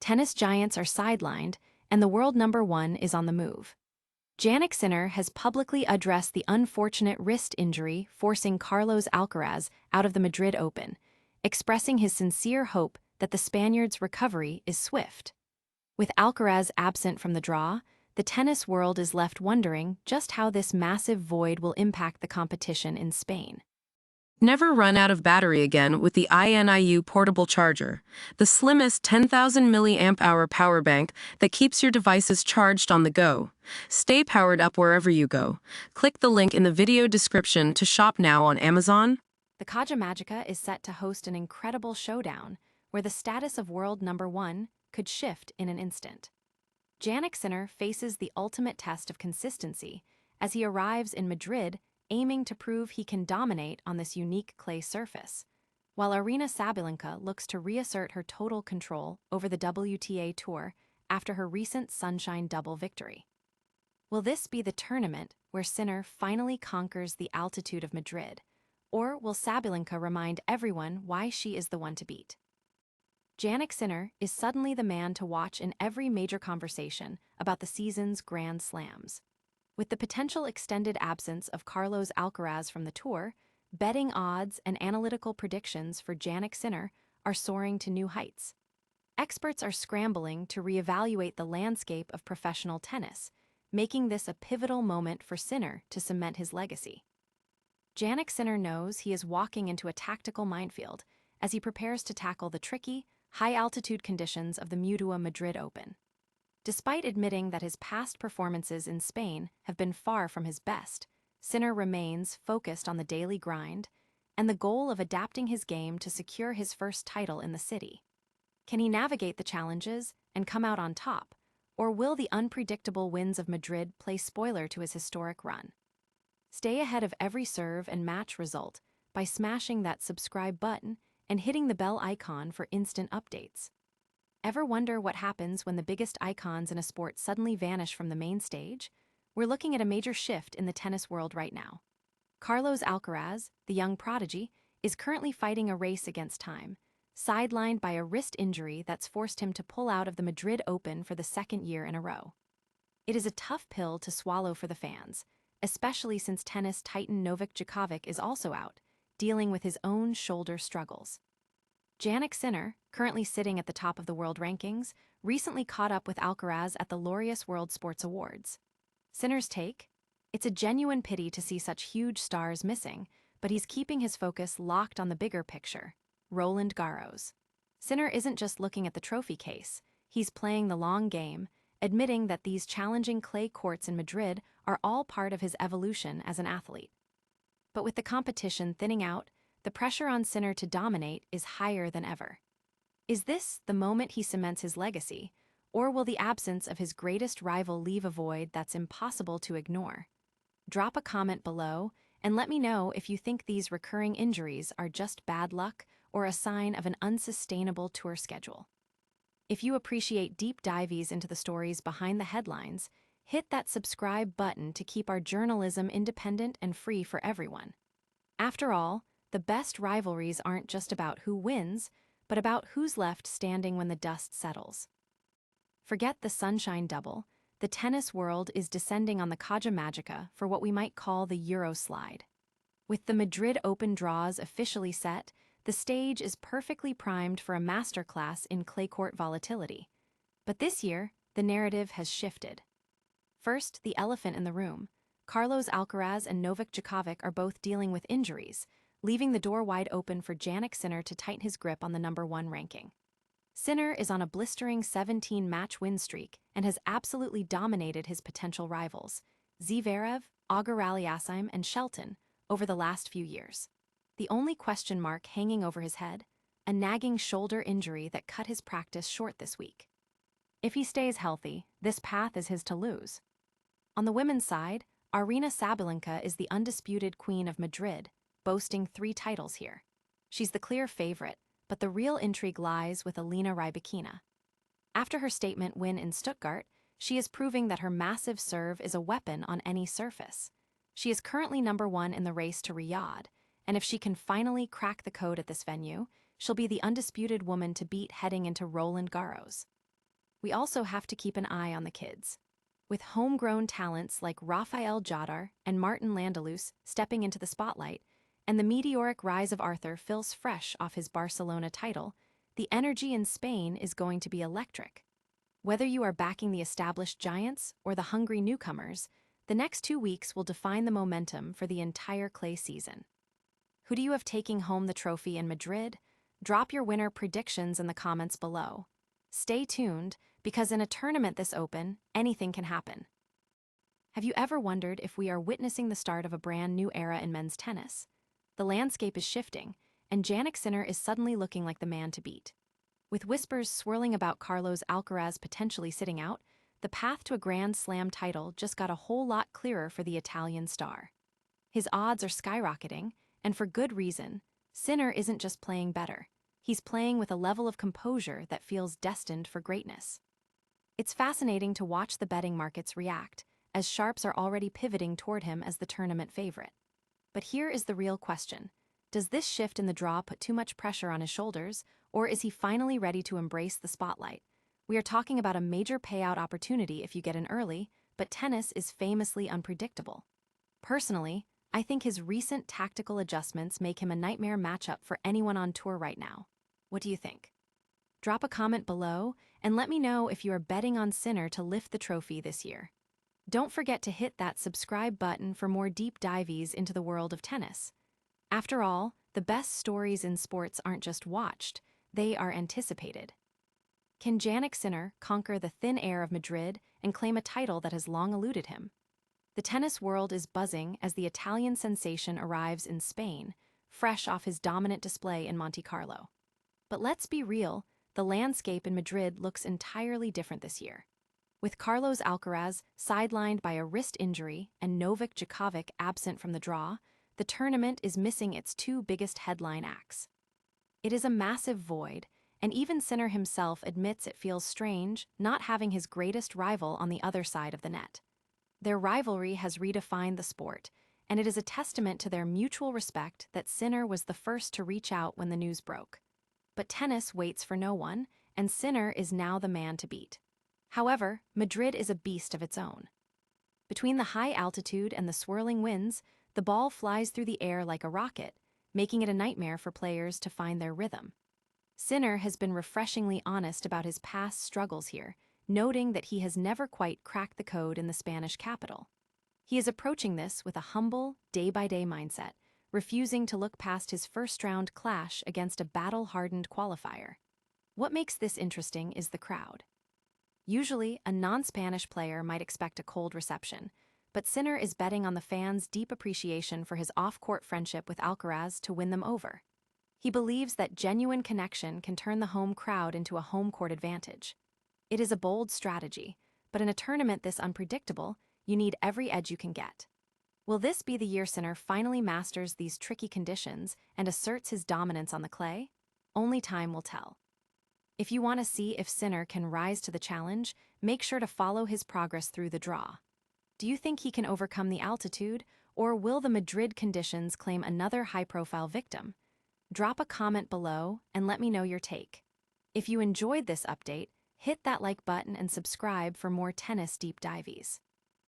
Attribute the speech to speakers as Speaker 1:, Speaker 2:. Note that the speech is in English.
Speaker 1: tennis giants are sidelined, and the world number one is on the move. Jannik Sinner has publicly addressed the unfortunate wrist injury forcing Carlos Alcaraz out of the Madrid Open, expressing his sincere hope that the Spaniard's recovery is swift. With Alcaraz absent from the draw, the tennis world is left wondering just how this massive void will impact the competition in Spain.
Speaker 2: Never run out of battery again with the INIU portable charger, the slimmest 10,000 mAh power bank that keeps your devices charged on the go. Stay powered up wherever you go. Click the link in the video description to shop now on Amazon.
Speaker 1: The Caja Magica is set to host an incredible showdown where the status of world number one could shift in an instant. Jannik Sinner faces the ultimate test of consistency as he arrives in Madrid aiming to prove he can dominate on this unique clay surface, while Sabalenka looks to reassert her total control over the WTA Tour after her recent Sunshine Double victory. Will this be the tournament where Sinner finally conquers the altitude of Madrid, or will Sabalenka remind everyone why she is the one to beat? Jannik Sinner is suddenly the man to watch in every major conversation about the season's Grand Slams. With the potential extended absence of Carlos Alcaraz from the tour, betting odds and analytical predictions for Jannik Sinner are soaring to new heights. Experts are scrambling to reevaluate the landscape of professional tennis, making this a pivotal moment for Sinner to cement his legacy. Jannik Sinner knows he is walking into a tactical minefield as he prepares to tackle the tricky, high-altitude conditions of the Mutua Madrid Open. Despite admitting that his past performances in Spain have been far from his best, Sinner remains focused on the daily grind and the goal of adapting his game to secure his first title in the city. Can he navigate the challenges and come out on top, or will the unpredictable winds of Madrid play spoiler to his historic run? Stay ahead of every serve and match result by smashing that subscribe button and hitting the bell icon for instant updates. Ever wonder what happens when the biggest icons in a sport suddenly vanish from the main stage? We're looking at a major shift in the tennis world right now. Carlos Alcaraz, the young prodigy, is currently fighting a race against time, sidelined by a wrist injury that's forced him to pull out of the Madrid Open for the second year in a row. It is a tough pill to swallow for the fans, especially since tennis titan Novak Djokovic is also out, dealing with his own shoulder struggles. Jannik Sinner, currently sitting at the top of the world rankings, recently caught up with Alcaraz at the Laureus World Sports Awards. Sinner's take? It's a genuine pity to see such huge stars missing, but he's keeping his focus locked on the bigger picture, Roland Garros. Sinner isn't just looking at the trophy case, he's playing the long game, admitting that these challenging clay courts in Madrid are all part of his evolution as an athlete. But with the competition thinning out, the pressure on Sinner to dominate is higher than ever. Is this the moment he cements his legacy, or will the absence of his greatest rival leave a void that's impossible to ignore? Drop a comment below and let me know if you think these recurring injuries are just bad luck or a sign of an unsustainable tour schedule. If you appreciate deep dives into the stories behind the headlines, hit that subscribe button to keep our journalism independent and free for everyone. After all, the best rivalries aren't just about who wins, but about who's left standing when the dust settles. Forget the Sunshine Double, the tennis world is descending on the Caja Magica for what we might call the Euro slide. With the Madrid Open draws officially set, the stage is perfectly primed for a masterclass in clay court volatility. But this year, the narrative has shifted. First, the elephant in the room. Carlos Alcaraz and Novak Djokovic are both dealing with injuries, leaving the door wide open for Jannik Sinner to tighten his grip on the #1 ranking. Sinner is on a blistering 17-match win streak and has absolutely dominated his potential rivals, Zverev, Auger-Aliassime, and Shelton, over the last few years. The only question mark hanging over his head, a nagging shoulder injury that cut his practice short this week. If he stays healthy, this path is his to lose. On the women's side, Sabalenka is the undisputed queen of Madrid, boasting 3 titles here. She's the clear favorite, but the real intrigue lies with Rybakina. After her statement win in Stuttgart, she is proving that her massive serve is a weapon on any surface. She is currently #1 in the race to Riyadh, and if she can finally crack the code at this venue, she'll be the undisputed woman to beat heading into Roland Garros. We also have to keep an eye on the kids. With homegrown talents like Rafael Jadar and Martin Landalus stepping into the spotlight, and the meteoric rise of Arthur feels fresh off his Barcelona title, the energy in Spain is going to be electric. Whether you are backing the established giants or the hungry newcomers, the next 2 weeks will define the momentum for the entire clay season. Who do you have taking home the trophy in Madrid? Drop your winner predictions in the comments below. Stay tuned, because in a tournament this open, anything can happen. Have you ever wondered if we are witnessing the start of a brand new era in men's tennis? The landscape is shifting, and Jannik Sinner is suddenly looking like the man to beat. With whispers swirling about Carlos Alcaraz potentially sitting out, the path to a Grand Slam title just got a whole lot clearer for the Italian star. His odds are skyrocketing, and for good reason. Sinner isn't just playing better. He's playing with a level of composure that feels destined for greatness. It's fascinating to watch the betting markets react, as sharps are already pivoting toward him as the tournament favorite. But here is the real question. Does this shift in the draw put too much pressure on his shoulders, or is he finally ready to embrace the spotlight? We are talking about a major payout opportunity if you get in early, but tennis is famously unpredictable. Personally, I think his recent tactical adjustments make him a nightmare matchup for anyone on tour right now. What do you think? Drop a comment below and let me know if you are betting on Sinner to lift the trophy this year. Don't forget to hit that subscribe button for more deep dives into the world of tennis. After all, the best stories in sports aren't just watched, they are anticipated. Can Jannik Sinner conquer the thin air of Madrid and claim a title that has long eluded him? The tennis world is buzzing as the Italian sensation arrives in Spain, fresh off his dominant display in Monte Carlo. But let's be real, the landscape in Madrid looks entirely different this year. With Carlos Alcaraz sidelined by a wrist injury and Novak Djokovic absent from the draw, the tournament is missing its two biggest headline acts. It is a massive void, and even Sinner himself admits it feels strange not having his greatest rival on the other side of the net. Their rivalry has redefined the sport, and it is a testament to their mutual respect that Sinner was the first to reach out when the news broke. But tennis waits for no one, and Sinner is now the man to beat. However, Madrid is a beast of its own. Between the high altitude and the swirling winds, the ball flies through the air like a rocket, making it a nightmare for players to find their rhythm. Sinner has been refreshingly honest about his past struggles here, noting that he has never quite cracked the code in the Spanish capital. He is approaching this with a humble, day-by-day mindset, refusing to look past his first-round clash against a battle-hardened qualifier. What makes this interesting is the crowd. Usually, a non-Spanish player might expect a cold reception, but Sinner is betting on the fans' deep appreciation for his off-court friendship with Alcaraz to win them over. He believes that genuine connection can turn the home crowd into a home-court advantage. It is a bold strategy, but in a tournament this unpredictable, you need every edge you can get. Will this be the year Sinner finally masters these tricky conditions and asserts his dominance on the clay? Only time will tell. If you want to see if Sinner can rise to the challenge, make sure to follow his progress through the draw. Do you think he can overcome the altitude, or will the Madrid conditions claim another high-profile victim? Drop a comment below and let me know your take. If you enjoyed this update, hit that like button and subscribe for more tennis deep dives.